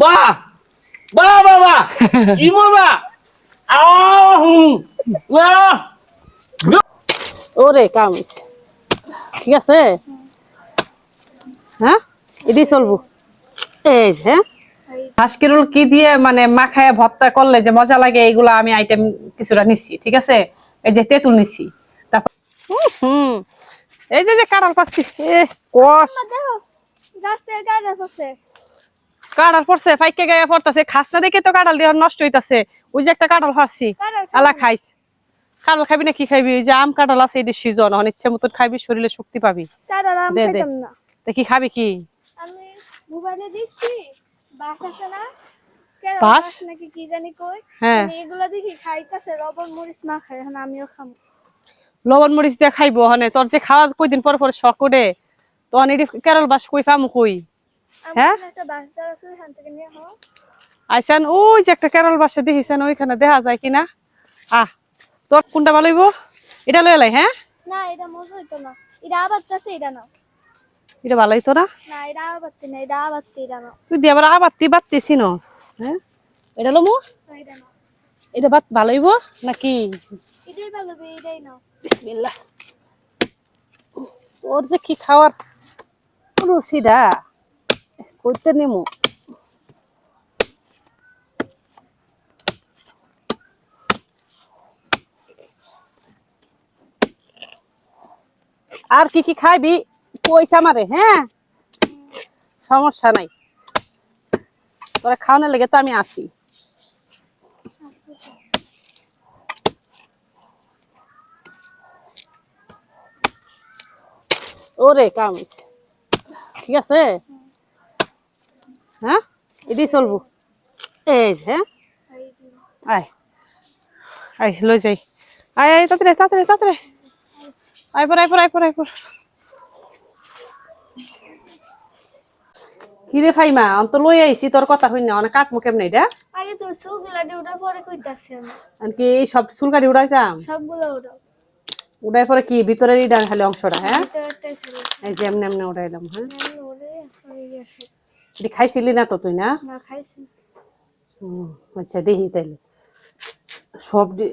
বাহ বাহ বাবা কি মজা ওরে কাম হইছে ঠিক আছে হ্যাঁ এটাই চলবো এই যে হ্যাঁ হাঁসকিরুল কি দিয়ে মানে মাখায় ভর্তা করলে যে মজা লাগে এইগুলা আমি আইটেম কিছুটা নিচ্ছি ঠিক আছে এই যে তেঁতুল নিচ্ছি তারপর হুম এই যে কাঁড়াল পাচ্ছি এ কস কাঁড়াল পড়ছে ফাইকে গায়ে পড়তেছে খাসনা দেখে তো কাঁড়াল দিয়ে নষ্ট হইতাছে ওই যে একটা কাঁড়াল পাচ্ছি আলা খাইস কাঁড়াল খাবি না কি খাবি ওই যে আম কাঁড়াল আছে এটি সিজন এখন ইচ্ছে মতন খাবি শরীরে শক্তি পাবি দে দে তা কি খাবি কি আমি মোবাইলে দিচ্ছি বাস আছে না বাস নাকি কি জানি কই হ্যাঁ এগুলা দেখি খাইতাছে লবণ মরিচ মা খাই এখন আমিও খাবো লবণ মরিচ দিয়ে খাইবো হনে তোর যে খাওয়া কয়দিন পর পর শখ ওঠে তখন এটি কেরল বাস কই ফামু কই হ্যাঁ একটা বাস যার আছে ওখান থেকে নিয়ে হও আইসান ওই যে একটা কেরল বাসে দেখিছেন ওইখানে দেখা যায় কিনা আহ তোর কোনটা ভালো হইব এটা লয়ে লাই হ্যাঁ না এটা মজা হইতো না এটা আবার আছে এটা না এটা ভালো হইতো না না এটা আবার না এটা আবার এটা না তুই দিয়ে আবার আবাত্তি বাত্তি চিনস হ্যাঁ এটা লমু এটা না এটা বাত ভালো হইব নাকি এটাই ভালো এটাই না বিসমিল্লাহ তোর যে কি খাওয়ার রুচিটা কইতে নেমু আর কি কি খাইবি পয়সা মারে হ্যাঁ সমস্যা নাই তোরা খাওয়ানোর লেগে তো আমি আসি ওরে কাম হইছে ঠিক আছে হ্যাঁ এটাই চলবো এই যে হ্যাঁ আয় আয় লই যাই আয় আয় তাড়াতাড়ি তাড়াতাড়ি তাড়াতাড়ি আয় পর আয় পর আয় পর আয় পর কিরে ফাইমা অন্ত লই আইছি তোর কথা হই না অনেক কাটমু কেমনে এটা আগে তো সুগুলা ডিউটা পরে কইতাছি আমি আনকি এই সব চুলকাটি উড়াইতাম সবগুলো ওটাও উড়াই পরে কি ভিতরের ইডা খালি অংশটা হ্যাঁ ভিতরটাই খালি এই যে এমনি এমনি উড়াইলাম হ্যাঁ আমি ওরে হয়ে গেছে এটি খাইছিলি না তো তুই না না খাইছি আচ্ছা দেখি তাইলে সব কি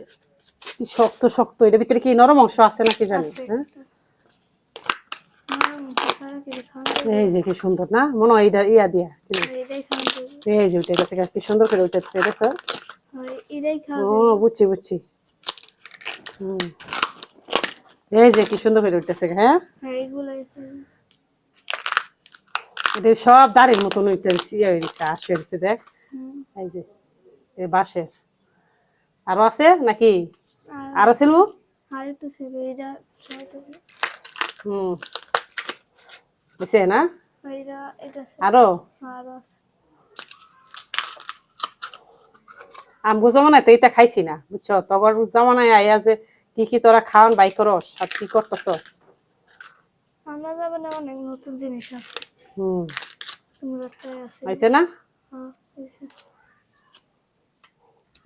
শক্ত শক্ত এটার ভিতরে কি নরম অংশ আছে নাকি জানি হ্যাঁ এই যে কি সুন্দর না মনে হয় এটা ইয়া দিয়া এই যে উঠে গেছে কি সুন্দর করে উঠেছে এটা স্যার ও বুঝছি বুঝছি এই যে কি সুন্দর করে উঠতেছে হ্যাঁ এটা সব দাঁড়ির মতন উঠতেছে ইয়ে হয়ে গেছে আশ হয়ে গেছে দেখ এই যে এই বাঁশের আরো আছে নাকি আরো ছিল বুঝছে না আরো আমগো জমানায় তো এটা খাইছি না বুঝছো তগর জমানায় আইয়া যে কি কি তোরা খাওয়ান বাই করস আর কি করতেছ আমরা যাবেন অনেক নতুন জিনিস আছে হয়েছে না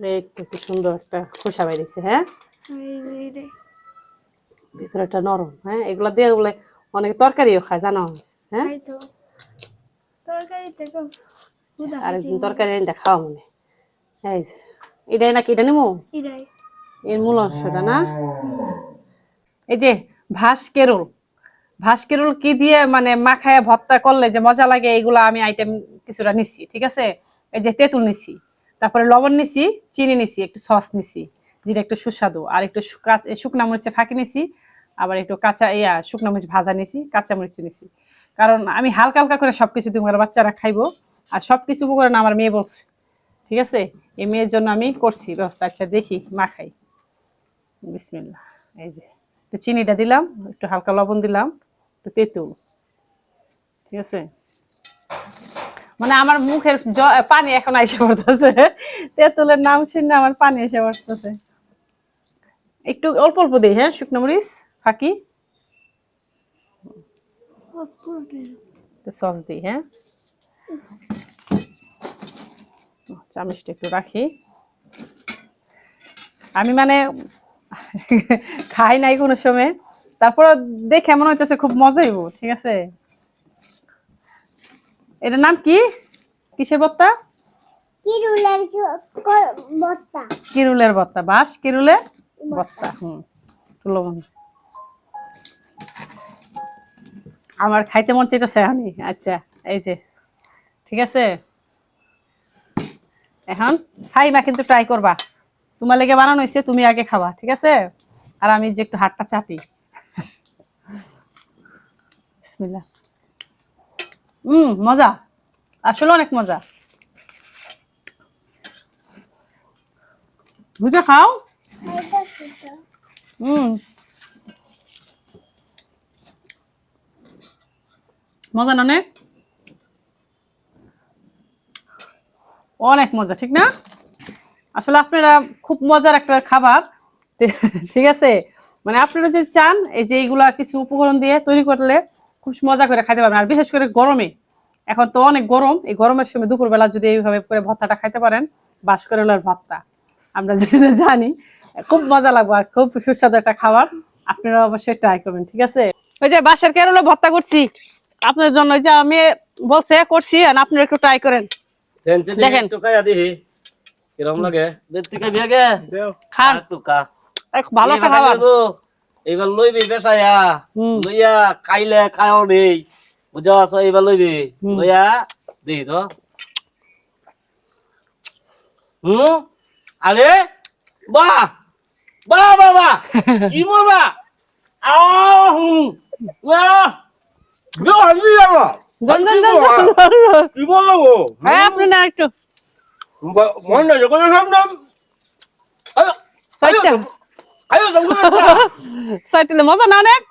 এই তো কি সুন্দর একটা খোসা বাইরেছে হ্যাঁ ভিতরেটা নরম হ্যাঁ এগুলা দিয়ে বলে অনেক তরকারিও খায় জানো হ্যাঁ আরেকদিন তরকারি এনে খাওয়া মনে এই যে এটাই নাকি এটা নিমু এর মূল অংশটা না এই যে ভাস কেরুল কি দিয়ে মানে মাখায় ভর্তা করলে যে মজা লাগে এইগুলা আমি আইটেম কিছুটা নিচ্ছি ঠিক আছে এই যে তেঁতুল নিচ্ছি তারপরে লবণ নিচ্ছি চিনি নিচ্ছি একটু সস নিচ্ছি যেটা একটু সুস্বাদু আর একটু শুকনা মরিচে ফাঁকি নিচ্ছি আবার একটু কাঁচা শুকনা মরিচ ভাজা নিছি কাঁচা মরিচ নিছি কারণ আমি হালকা হালকা করে সবকিছু তোমার বাচ্চারা খাইবো আর সবকিছু উপকরণ আমার মেয়ে বলছে ঠিক আছে এই মেয়ের জন্য আমি করছি ব্যবস্থা আচ্ছা দেখি মাখাই বিসমিল্লাহ এই যে একটু চিনিটা দিলাম একটু হালকা লবণ দিলাম একটু তেঁতুল ঠিক আছে মানে আমার মুখের পানি এখন এসে পড়তেছে তেঁতুলের নাম শুনে আমার পানি এসে পড়তেছে একটু অল্প অল্প দিই হ্যাঁ শুকনো মরিচ ফাঁকি সস দিই হ্যাঁ চামচটা একটু রাখি আমি মানে খাই নাই কোনো সময় তারপর দেখে মনে হইতেছে খুব মজা হইব ঠিক আছে এটার নাম কি কিসের ভর্তা কিরুলের ভর্তা, বাস কিরুলের ভর্তা। একটু লবণ। আমার খাইতে মন চাইতেছে আমি। আচ্ছা, এই যে ঠিক আছে, এখন খাইবা কিন্তু ট্রাই করবা। তোমার লেগে বানানো হয়েছে, তুমি আগে খাবা, ঠিক আছে? আর আমি যে একটু হাতটা চাটি। বিসমিল্লাহ। মজা, আসলে অনেক মজা। বুঝে খাও। মজা না অনেক, অনেক মজা, ঠিক না? আসলে আপনারা খুব মজার একটা খাবার, ঠিক আছে? মানে আপনারা যদি চান এই যে এইগুলা কিছু উপকরণ দিয়ে তৈরি করলে খুব মজা করে খাইতে পারবেন। আর বিশেষ করে গরমে, এখন তো অনেক গরম, এই গরমের সময় দুপুরবেলা যদি এইভাবে করে ভর্তাটা খাইতে পারেন, বাঁশকারুলের ভর্তা, আমরা যেটা জানি খুব মজা লাগবে আর খুব সুস্বাদু একটা খাবার। আপনারা অবশ্যই ট্রাই করবেন, ঠিক আছে? ওই যে বাঁশের কেরুলে ভর্তা করছি আপনার জন্য, ওই যে আমি বলছে করছি, আর আপনারা একটু ট্রাই করেন, দেখেন একটু খাইয়া দিহি কিরম লাগে। দেখতে খাবি আগে খান, একটু খা। ভালো একটা খাবার। এইবার লইবি বেসাইয়া, লইয়া খাইলে খাও নেই, বুঝা আছো? এইবার লইবি লইয়া দিই তো। আরে বাহ বাহ বাবা, কি মজা! আপনি না একটু মজা না অনেক।